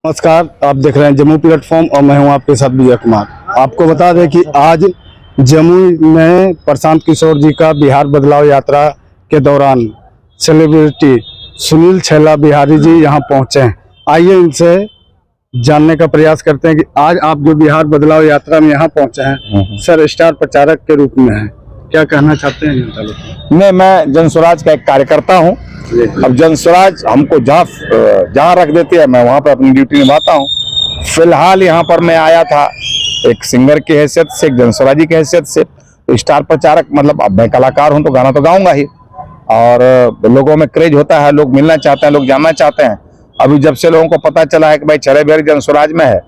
नमस्कार, आप देख रहे हैं जम्मू प्लेटफॉर्म और मैं हूं आपके साथ विजय कुमार। आपको बता दें कि आज जम्मू में प्रशांत किशोर जी का बिहार बदलाव यात्रा के दौरान सेलिब्रिटी सुनील छैला बिहारी जी यहां पहुंचे हैं। आइए इनसे जानने का प्रयास करते हैं कि आज आप जो बिहार बदलाव यात्रा में यहां पहुंचे हैं, सर स्टार प्रचारक के रूप में हैं, क्या कहना चाहते हैं जनता लोग? मैं जनस्वराज का एक कार्यकर्ता हूं। अब जनस्वराज हमको जहाँ रख देती है मैं वहाँ पर अपनी ड्यूटी निभाता हूँ। फिलहाल यहाँ पर मैं आया था एक सिंगर की हैसियत से, एक जनस्वराजी की हैसियत से। तो स्टार प्रचारक मतलब अब मैं कलाकार हूँ तो गाना तो गाऊंगा ही, और लोगों में क्रेज होता है, लोग मिलना चाहते हैं, लोग जानना चाहते हैं। अभी जब से लोगों को पता चला है कि भाई छैला बिहारी जनस्वराज में है,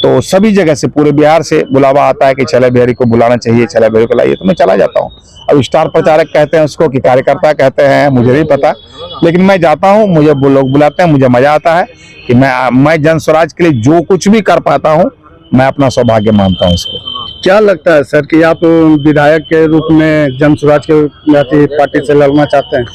तो सभी जगह से पूरे बिहार से बुलावा आता है कि छैला बिहारी को बुलाना चाहिए, छैला बिहारी को लाइए, तो मैं चला जाता हूँ। अब स्टार प्रचारक कहते हैं उसको कि कार्यकर्ता कहते हैं, मुझे नहीं पता, लेकिन मैं जाता हूँ, मुझे वो लोग बुलाते हैं, मुझे मजा आता है कि मैं जनस्वराज के लिए जो कुछ भी कर पाता हूँ मैं अपना सौभाग्य मानता हूँ इसको। क्या लगता है सर कि आप विधायक के रूप में जनस्वराज के पार्टी से लड़ना चाहते हैं?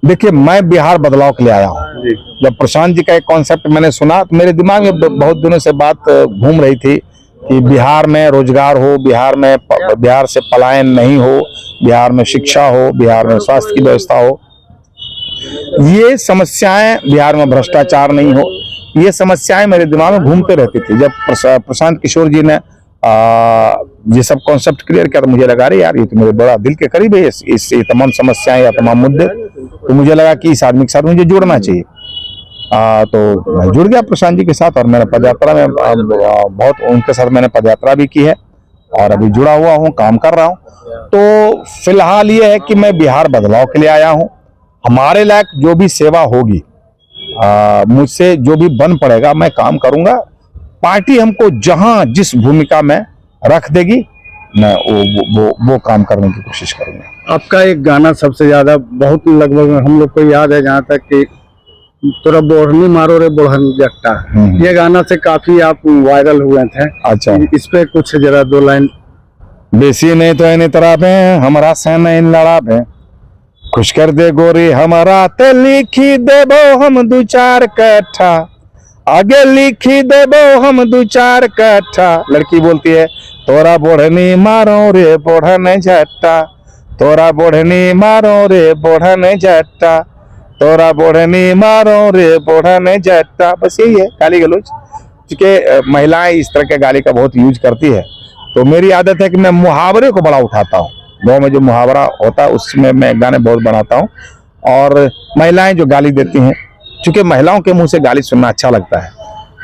देखिए, मैं बिहार बदलाव के लिए आया हूँ। जब प्रशांत जी का एक कॉन्सेप्ट मैंने सुना तो मेरे दिमाग में बहुत दिनों से बात घूम रही थी कि बिहार में रोजगार हो, बिहार से पलायन नहीं हो, बिहार में शिक्षा हो, बिहार में स्वास्थ्य की व्यवस्था हो, ये समस्याएं, बिहार में भ्रष्टाचार नहीं हो, ये समस्याएं मेरे दिमाग में घूमते रहती थी। जब प्रशांत किशोर जी ने ये सब कॉन्सेप्ट क्लियर किया तो मुझे लगा रही यार ये तो मेरे बड़ा दिल के करीब है, इस तमाम समस्याएं या तमाम मुद्दे। तो मुझे लगा कि इस आदमी के साथ मुझे जुड़ना चाहिए। तो मैं जुड़ गया प्रशांत जी के साथ, और मैंने पदयात्रा में बहुत उनके साथ मैंने पदयात्रा भी की है, और अभी जुड़ा हुआ हूँ, काम कर रहा हूँ। तो फिलहाल ये है कि मैं बिहार बदलाव के लिए आया हूँ। हमारे लायक जो भी सेवा होगी, मुझसे जो भी बन पड़ेगा मैं काम करूंगा। पार्टी हमको जहां जिस भूमिका में रख देगी मैं वो काम करने की कोशिश करूंगा। आपका एक गाना सबसे ज्यादा बहुत लगभग हम लोग को याद है, जहाँ तक कि तोरा बोढ़नी मारो रे बोढ़न जट्टा, ये गाना से काफी आप वायरल हुए थे। अच्छा, इस पे कुछ जरा दो लाइन। बेसी नहीं तो इन तरह पे हमारा सेना इन लड़ा पे खुश कर दे गोरी हमारा, ते लिखी देबो हम 2-4 कट्ठा, आगे लिखी देबो हम 2-4 कट्ठा। लड़की बोलती है तोरा बोढ़नी मारो रे बोढ़न जट्टा, तोरा बोढ़नी मारो रे बोढ़न जट्टा, तोरा बोढ़नी मारो रे बोढ़न जट्टा। बस यही है गाली गलौज, क्योंकि महिलाएं इस तरह के गाली का बहुत यूज करती है। तो मेरी आदत है कि मैं मुहावरे को बड़ा उठाता हूँ। गाँव में जो मुहावरा होता है उसमें मैं गाने बहुत बनाता हूँ, और महिलाएं जो गाली देती हैं, क्योंकि महिलाओं के मुंह से गाली सुनना अच्छा लगता है,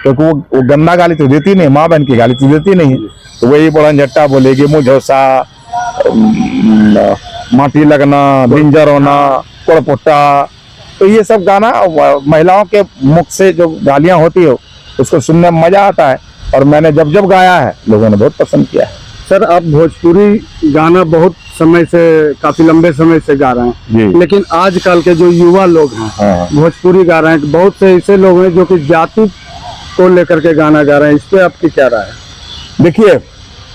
क्योंकि वो गंदा गाली तो देती नहीं, माँ बहन की गाली तो देती नहीं। तो वही बोढ़न झट्टा बोलेगी, मुझोसा, माटी लगना, बिंजर होना, कोड़पुट्टा, तो ये सब गाना महिलाओं के मुख से जो गालियां होती है उसको सुनने में मजा आता है, और मैंने जब जब गाया है लोगों ने बहुत पसंद किया है। सर, आप भोजपुरी गाना बहुत समय से, काफी लंबे समय से गा रहे हैं, लेकिन आजकल के जो युवा लोग हैं भोजपुरी गा रहे हैं, बहुत से ऐसे लोग हैं जो कि जाति को लेकर के गाना गा रहे हैं, इस पे आपकी क्या राय है? देखिए,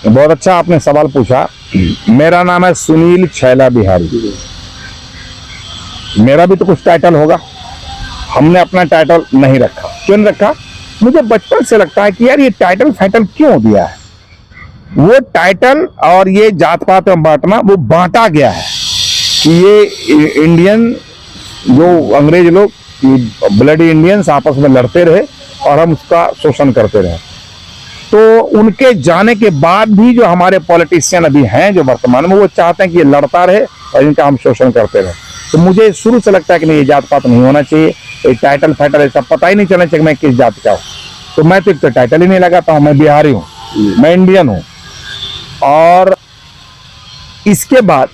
बहुत अच्छा आपने सवाल पूछा। मेरा नाम है सुनील छैला बिहारी। मेरा भी तो कुछ टाइटल होगा, हमने अपना टाइटल नहीं रखा। क्यों नहीं रखा? मुझे बचपन से लगता है कि यार ये टाइटल फाइटल क्यों दिया है। वो टाइटल और ये जात पात में बांटना, वो बांटा गया है कि ये इंडियन जो अंग्रेज लोग, ब्लडी इंडियंस आपस में लड़ते रहे और हम उसका शोषण करते रहे। तो उनके जाने के बाद भी जो हमारे पॉलिटिशियन अभी हैं जो वर्तमान में, वो चाहते हैं कि ये लड़ता रहे और इनका हम शोषण करते रहे। तो मुझे शुरू से लगता है कि नहीं, ये जात पात नहीं होना चाहिए, एक टाइटल फाइटल ऐसा पता ही नहीं चलना चाहिए मैं किस जात का हूँ। तो मैं तो टाइटल ही नहीं लगाता हूँ, मैं बिहारी हूँ, मैं इंडियन हूँ। और इसके बाद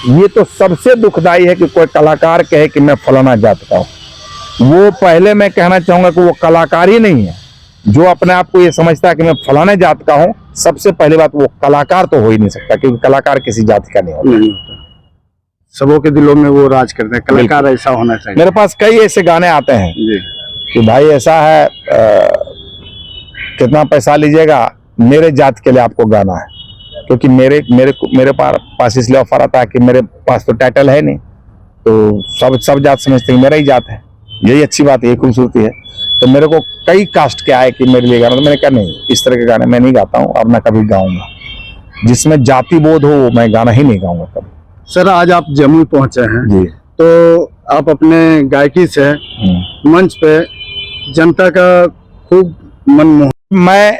ये तो सबसे दुखदाई है कि कोई कलाकार कहे कि मैं फलाना जात का हूँ। वो पहले मैं कहना चाहूंगा कि वो कलाकार ही नहीं है। जो अपने आप को ये समझता है कि मैं फलाने जात का हूँ, सबसे पहली बात वो कलाकार तो हो ही नहीं सकता, क्योंकि कलाकार किसी जाति का नहीं होता। सबों के दिलों में वो राज करते हैं, कलाकार ऐसा होना चाहिए। मेरे पास कई ऐसे गाने आते हैं कि भाई ऐसा है, कितना पैसा लीजिएगा, मेरे जात के लिए आपको गाना है, क्योंकि मेरे पास इसलिए ऑफर आता है कि मेरे पास तो टाइटल है नहीं, तो सब जात समझते हैं मेरा ही जात है। यही अच्छी बात है, यही खूबसूरती है। तो मेरे को कई कास्ट के आए कि मेरे लिए गाना, तो मैंने कहा नहीं, इस तरह के गाने मैं नहीं गाता हूँ और ना कभी गाऊंगा। जिसमें जाति बोध हो वो मैं गाना ही नहीं गाऊंगा कभी। सर आज आप जमुई पहुंचे हैं, जी। तो आप अपने गायकी से मंच पे जनता का खूब मन मैं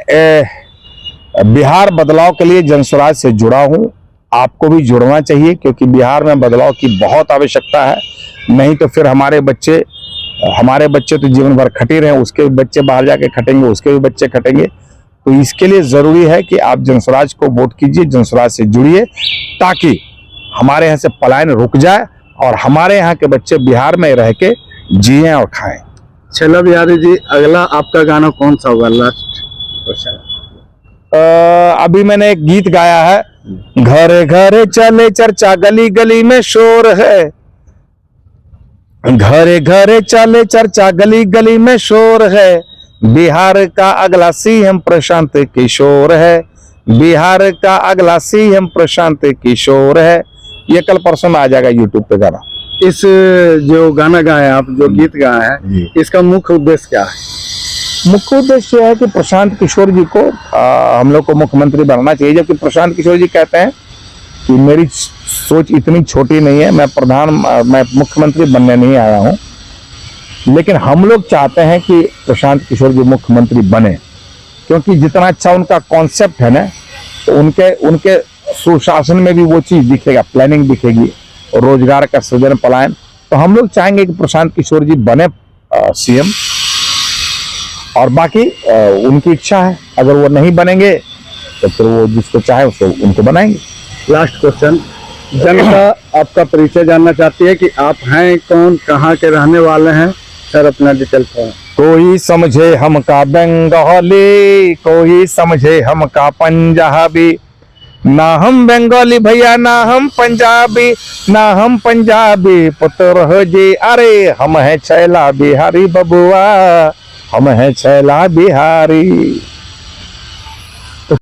बिहार बदलाव के लिए जनस्वराज से जुड़ा हूं। आपको भी जुड़ना चाहिए, क्योंकि बिहार में बदलाव की बहुत आवश्यकता है। नहीं तो फिर हमारे बच्चे तो जीवन भर खटे रहे, उसके भी बच्चे बाहर जाके खटेंगे, उसके भी बच्चे खटेंगे। तो इसके लिए जरूरी है कि आप जनस्वराज को वोट कीजिए, जनस्वराज से जुड़िए, ताकि हमारे यहाँ से पलायन रुक जाए और हमारे यहाँ के बच्चे बिहार में रह के जिए और खाएं। छेला बिहारी जी, अगला आपका गाना कौन सा होगा? Last question. अभी मैंने एक गीत गाया है, घरे घरे चले चर्चा गली गली में शोर है, घरे घरे चले चर्चा गली गली में शोर है, बिहार का अगला सीएम प्रशांत किशोर है, बिहार का अगला सीएम प्रशांत किशोर है। ये कल परसों में आ जाएगा यूट्यूब पे गाना। इस जो गाना गाए आप, जो गीत गाए हैं, इसका मुख्य उद्देश्य क्या है? मुख्य उद्देश्य है कि प्रशांत किशोर जी को हम लोग को मुख्यमंत्री बनाना चाहिए। जबकि प्रशांत किशोर जी कहते हैं कि मेरी सोच इतनी छोटी नहीं है, मैं मुख्यमंत्री बनने नहीं आया हूं, लेकिन हम लोग चाहते हैं कि प्रशांत किशोर जी मुख्यमंत्री बने, क्योंकि जितना अच्छा उनका कॉन्सेप्ट है ना, तो उनके सुशासन में भी वो चीज दिखेगा, प्लानिंग दिखेगी, और रोजगार का सृजन, पलायन। तो हम लोग चाहेंगे कि प्रशांत किशोर जी बने सीएम, और बाकी उनकी इच्छा है। अगर वो नहीं बनेंगे तो फिर वो जिसको चाहे उसको उनको बनाएंगे। लास्ट क्वेश्चन, जनता आपका परिचय जानना चाहती है कि आप हैं कौन, कहाँ के रहने वाले हैं? सर अपना डिटेल करें। कोई समझे हमका बंगाली, कोई समझे हमका पंजाबी, ना हम बंगाली भैया, ना हम पंजाबी, ना हम पंजाबी पुत्र हो जी, अरे हम हैं छैला बिहारी बबुआ, हम हैं छैला बिहारी।